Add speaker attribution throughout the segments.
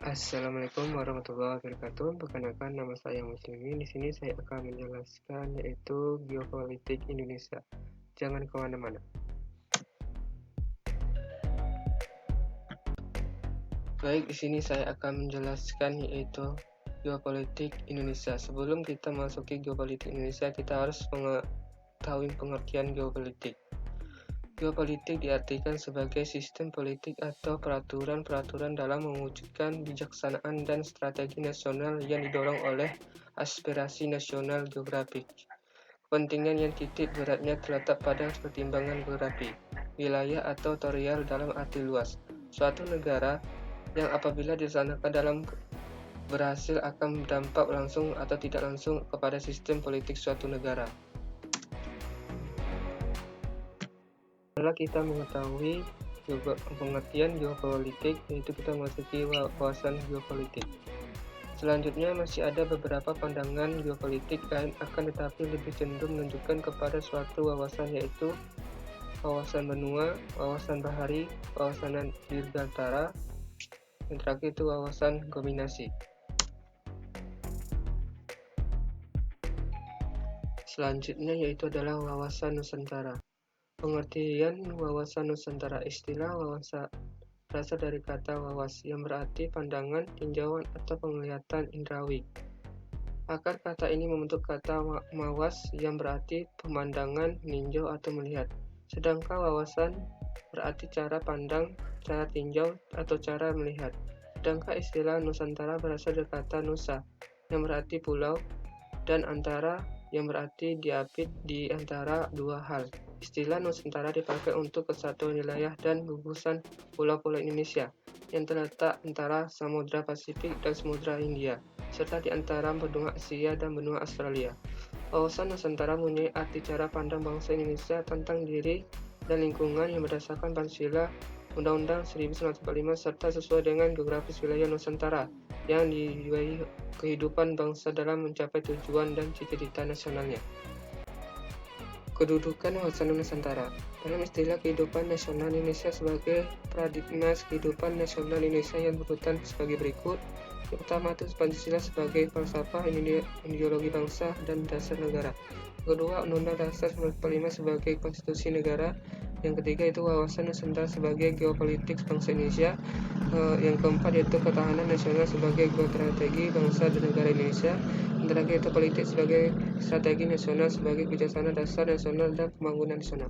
Speaker 1: Assalamualaikum warahmatullahi wabarakatuh. Perkenalkan, nama saya Muslimin. Di sini saya akan menjelaskan yaitu geopolitik Indonesia. Jangan kemana-mana. Baik, di sini saya akan menjelaskan yaitu geopolitik Indonesia. Sebelum kita masuki geopolitik Indonesia, kita harus mengetahui pengertian geopolitik. Geopolitik diartikan sebagai sistem politik atau peraturan-peraturan dalam mewujudkan bijaksanaan dan strategi nasional yang didorong oleh aspirasi nasional geografik. Kepentingan yang titik beratnya terletak pada pertimbangan geografi, wilayah atau teritorial dalam arti luas. Suatu negara yang apabila dilaksanakan dalam berhasil akan berdampak langsung atau tidak langsung kepada sistem politik suatu negara. Setelah kita mengetahui pengertian geopolitik, yaitu kita memasuki wawasan geopolitik. Selanjutnya masih ada beberapa pandangan geopolitik lain, akan tetapi lebih cenderung menunjukkan kepada suatu wawasan, yaitu wawasan benua, wawasan bahari, wawasan dirgantara, yang terakhir itu wawasan dominasi. Selanjutnya yaitu adalah wawasan Nusantara. Pengertian wawasan Nusantara. Istilah wawasan berasal dari kata wawas yang berarti pandangan, tinjauan, atau penglihatan indrawi. Akar kata ini membentuk kata mawas yang berarti pemandangan, meninjau, atau melihat. Sedangkan wawasan berarti cara pandang, cara tinjau, atau cara melihat. Sedangkan istilah Nusantara berasal dari kata nusa yang berarti pulau, dan antara yang berarti diapit di antara dua hal. Istilah Nusantara dipakai untuk kesatuan wilayah dan gugusan pulau-pulau Indonesia yang terletak antara Samudra Pasifik dan Samudra Hindia, serta di antara benua Asia dan benua Australia. Wawasan Nusantara mempunyai arti cara pandang bangsa Indonesia tentang diri dan lingkungan yang berdasarkan Pancasila, Undang-Undang 1945, serta sesuai dengan geografis wilayah Nusantara yang dibiayai kehidupan bangsa dalam mencapai tujuan dan cita-cita nasionalnya. Kedudukan wawasan Nusantara. Dalam istilah kehidupan nasional Indonesia sebagai paradigma kehidupan nasional Indonesia yang berurutan sebagai berikut. Yang pertama itu Pancasila sebagai falsafah ideologi bangsa dan dasar negara. Kedua, Undang-Undang Dasar 1945 sebagai konstitusi negara. Yang ketiga itu wawasan Nusantara sebagai geopolitik bangsa Indonesia. Yang keempat yaitu ketahanan nasional sebagai strategi bangsa dan negara Indonesia. Yang terakhir itu politik sebagai strategi nasional sebagai kebijaksanaan dasar nasional dan pembangunan nasional.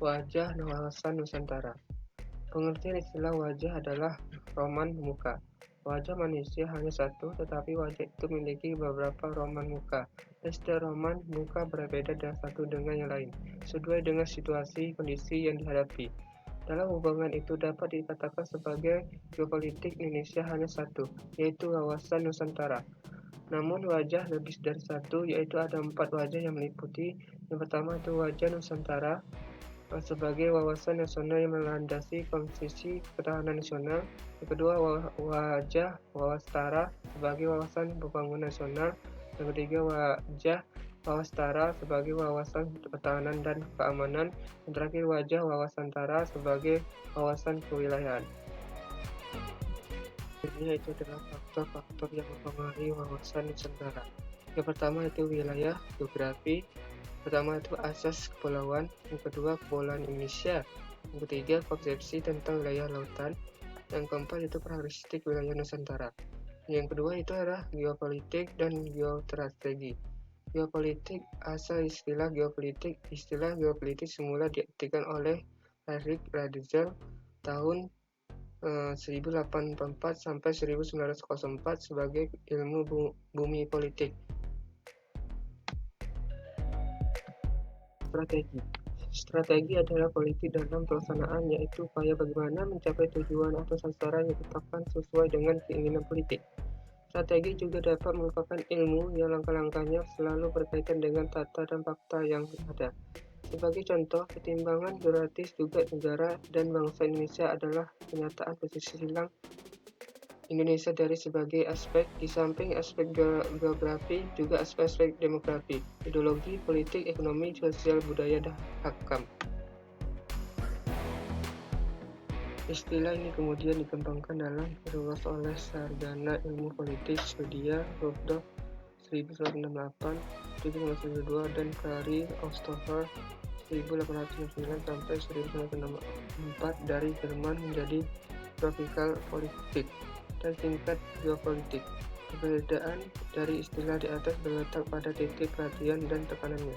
Speaker 1: Wajah wawasan Nusantara. Pengertian istilah wajah adalah roman muka. Wajah manusia hanya satu, tetapi wajah itu memiliki beberapa roman muka. Dan setiap roman muka berbeda dan satu dengan yang lain, sesuai dengan situasi kondisi yang dihadapi. Dalam hubungan itu dapat dikatakan sebagai geopolitik Indonesia hanya satu, yaitu wawasan Nusantara. Namun wajah lebih dari satu, yaitu ada 4 wajah yang meliputi. Yang pertama itu wajah Nusantara sebagai wawasan nasional yang melandasi konstitusi ketahanan nasional. Yang kedua, wajah Wawastara sebagai wawasan pembangunan nasional. Yang ketiga, wajah Wawastara sebagai wawasan pertahanan dan keamanan. Yang terakhir, wajah Wawasantara sebagai wawasan kewilayahan. Ini itu adalah faktor-faktor yang mempengaruhi wawasan Nusantara. Yang pertama itu wilayah geografi. Pertama itu asas kepulauan, yang kedua kepulauan Indonesia, yang ketiga konsepsi tentang wilayah lautan, yang keempat itu karakteristik wilayah Nusantara. Yang kedua itu adalah geopolitik dan geostrategi. Geopolitik, asal istilah geopolitik. Istilah geopolitik semula diartikan oleh Eric Radzel tahun 1084 sampai 1904 sebagai ilmu bumi politik. Strategi adalah politik dalam pelaksanaan, yaitu upaya bagaimana mencapai tujuan atau sasaran yang ditetapkan sesuai dengan keinginan politik. Strategi juga dapat merupakan ilmu yang langkah-langkahnya selalu berkaitan dengan tata dan fakta yang ada. Sebagai contoh, pertimbangan geografis juga negara dan bangsa Indonesia adalah kenyataan posisi silang Indonesia dari sebagai aspek, di samping aspek geografi, juga aspek-aspek demografi, ideologi, politik, ekonomi, sosial, budaya, dan hakam. Istilah ini kemudian dikembangkan dalam diperluas oleh sarjana ilmu politik Swedia Rudolf 1968, Friedrich 1902, dan Kari Osterholm 1869 sampai 1964 dari Jerman menjadi tropical politik dan tingkat geopolitik. Perbedaan dari istilah di atas terletak pada titik perhatian dan tekanannya.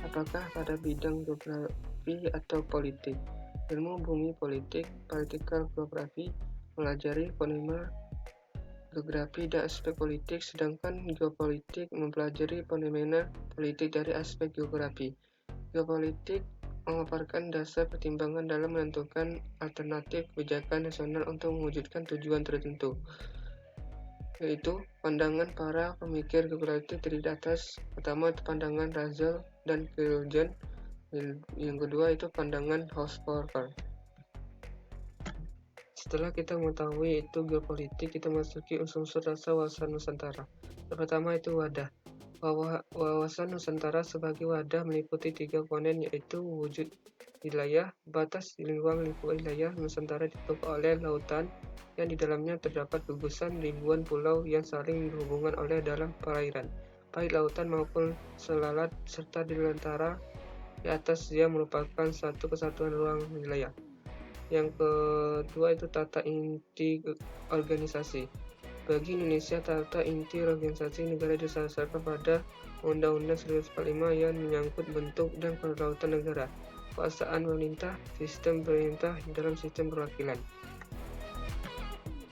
Speaker 1: Apakah pada bidang geografi atau politik? Ilmu bumi politik, political geography, mempelajari fonema geografi dan aspek politik, sedangkan geopolitik mempelajari fenomena politik dari aspek geografi. Geopolitik memaparkan dasar pertimbangan dalam menentukan alternatif kebijakan nasional untuk mewujudkan tujuan tertentu, yaitu pandangan para pemikir geopolitik terdiri atas pertama itu pandangan Russell dan Kiljan, yang kedua itu pandangan Housberger. Setelah kita mengetahui itu geopolitik, kita masuki unsur-unsur rasa wawasan Nusantara. Yang pertama itu wadah. Wawasan Nusantara sebagai wadah meliputi 3 komponen, yaitu wujud wilayah. Batas ruang lingkup wilayah Nusantara ditutup oleh lautan yang di dalamnya terdapat gugusan ribuan pulau yang saling berhubungan oleh dalam perairan, baik lautan maupun selalat, serta di antara di atas dia merupakan satu kesatuan ruang wilayah. Yang kedua itu tata inti organisasi. Bagi Indonesia, tata inti organisasi negara didasarkan pada Undang-Undang 1945 yang menyangkut bentuk dan kedaulatan negara, kekuasaan pemerintah, sistem pemerintah dalam sistem perwakilan.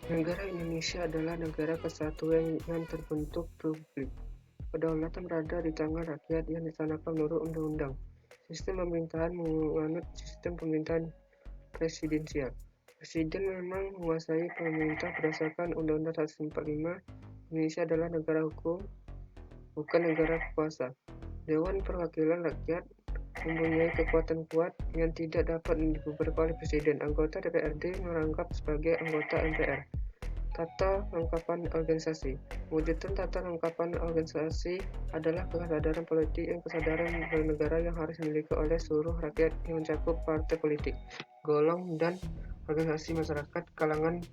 Speaker 1: Negara Indonesia adalah negara kesatuan yang terbentuk republik. Kedaulatan berada di tangan rakyat yang dilaksanakan menurut undang-undang. Sistem pemerintahan menganut sistem pemerintahan presidensial. Presiden memang menguasai pemerintah berdasarkan Undang-Undang 1945. Indonesia adalah negara hukum, bukan negara kuasa. Dewan Perwakilan Rakyat mempunyai kekuatan kuat yang tidak dapat dibubarkan oleh Presiden. Anggota DPRD merangkap sebagai anggota MPR. Tata lengkapan organisasi. Mewujudkan tata lengkapan organisasi adalah kesadaran politik yang kesadaran bernegara yang harus dimiliki oleh seluruh rakyat yang mencakup partai politik, golong dan organisasi masyarakat kalangan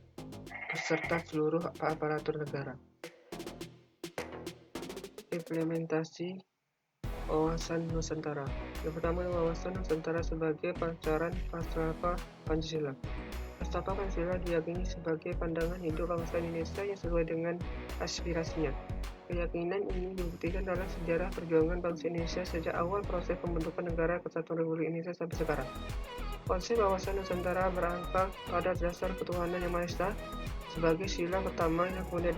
Speaker 1: beserta seluruh aparatur negara. Implementasi wawasan Nusantara. Yang pertama, wawasan Nusantara sebagai pacaran falsafah Pancasila. Falsafah Pancasila diyakini sebagai pandangan hidup bangsa Indonesia yang sesuai dengan aspirasinya. Keyakinan ini dibuktikan dalam sejarah perjuangan bangsa Indonesia sejak awal proses pembentukan negara kesatuan Republik Indonesia sampai sekarang. Konsep wawasan Nusantara berangkat pada dasar ketuhanan yang Maha Esa sebagai sila pertama yang kemudian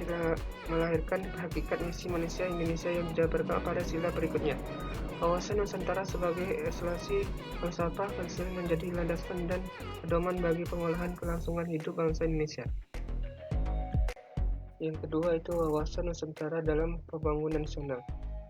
Speaker 1: melahirkan hakikat misi manusia Indonesia yang dijabarkan pada sila berikutnya. Wawasan Nusantara sebagai esensi falsafah Pancasila menjadi landasan dan pedoman bagi pengolahan kelangsungan hidup bangsa Indonesia. Yang kedua itu wawasan Nusantara dalam pembangunan nasional.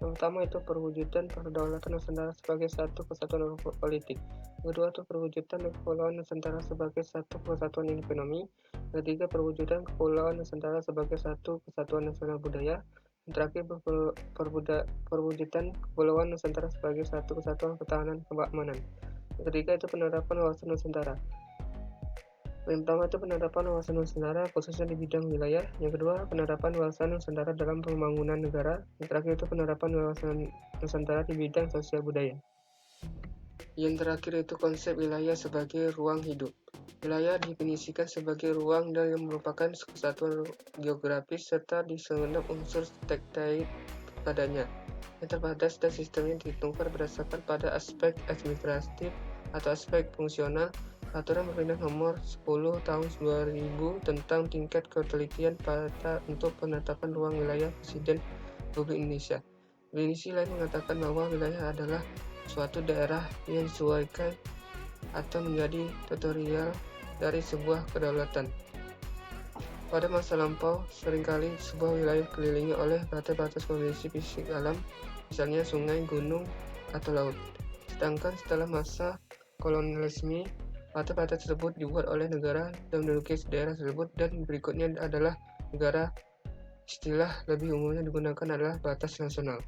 Speaker 1: Yang pertama itu perwujudan kedaulatan Nusantara sebagai satu kesatuan politik. Yang kedua itu perwujudan kepulauan Nusantara sebagai satu kesatuan ekonomi. Yang ketiga perwujudan kepulauan Nusantara sebagai satu kesatuan nasional budaya. Yang terakhir perwujudan kepulauan Nusantara sebagai satu kesatuan pertahanan keamanan. Yang ketiga itu penerapan wawasan Nusantara. Yang pertama itu penerapan wawasan Nusantara khususnya di bidang wilayah. Yang kedua, penerapan wawasan Nusantara dalam pembangunan negara. Yang terakhir itu penerapan wawasan Nusantara di bidang sosial budaya. Yang terakhir itu konsep wilayah sebagai ruang hidup. Wilayah didefinisikan sebagai ruang dan yang merupakan kesatuan geografis serta disegenap unsur terkait padanya. Yang terbatas dan sistemnya ditentukan berdasarkan pada aspek administratif atau aspek fungsional. Peraturan Pemerintah Nomor 10 Tahun 2000 tentang tingkat ketelitian untuk penetapan ruang wilayah Presiden Republik Indonesia. Definisi lain mengatakan bahwa wilayah adalah suatu daerah yang disesuaikan atau menjadi teritorial dari sebuah kedaulatan. Pada masa lampau, seringkali sebuah wilayah dikelilingi oleh batas-batas kondisi fisik alam, misalnya sungai, gunung, atau laut. Sedangkan setelah masa kolonialisme, batas-batas tersebut dibuat oleh negara dan menduduki daerah tersebut, dan berikutnya adalah negara. Istilah lebih umumnya digunakan adalah batas nasional.